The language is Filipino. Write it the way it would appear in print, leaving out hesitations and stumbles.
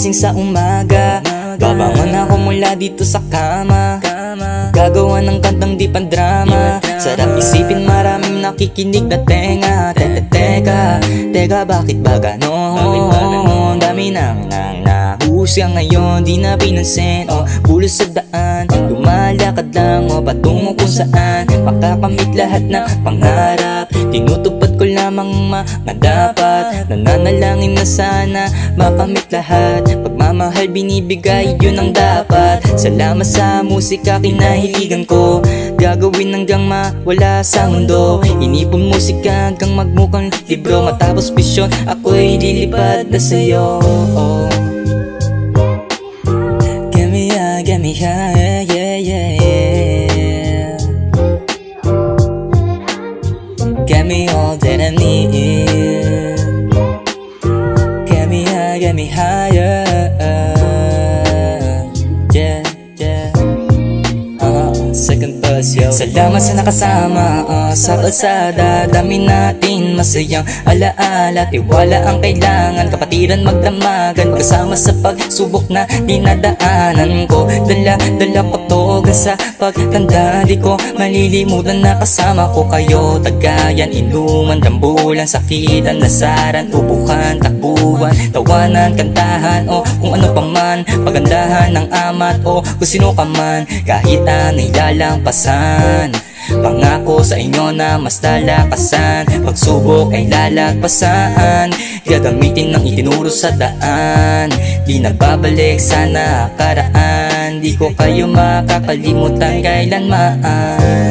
gising sa umaga, babangon ako mula dito sa kama, gagawa ng kantang di pandrama. Sarap isipin maraming nakikinig na tenga. Teka, bakit ba ganon? Dami nang nahusga ngayon, di na pinansin. Bulos sa daan, lumalakad lang patungo kung saan makakamit lahat ng pangarap. Tinutupad ko lamang mga dapat, nananalangin na sana makamit lahat. Pagmamahal binibigay, yun ang dapat. Salamat sa musika, kinahiligan ko, gagawin hanggang mawala sa mundo. Inipon musika hanggang magmukhang libro, matapos bisyon ako'y lilipad na sa'yo. Get me high, yeah. Get me all that I need. Get me higher. Yeah. Second verse, yo. Salamat sa nakasama sa kalsada. Dami natin masayang alaala. Tiwala ang kailangan, kapatiran magdamagan. Kasama sa pagsubok na dinadaanan ko. Dala ko toga sa pagtanda. Di ko malilimutan na kasama ko kayo. Tagayan, inuman, rambulan, sakitan, lasaran, upukan, takbuhan, tawanan, kantahan, o kung ano pa man. Pagandahan ng amat o kung sino ka man. Kahit anong lalampasan, pangako sa inyo na mas lalakasan. Pagsubok ay lalagpasan, gagamitin ng itinuro sa daan. Di nagbabalik sa nakaraan, di ko kayo makakalimutan kailanman.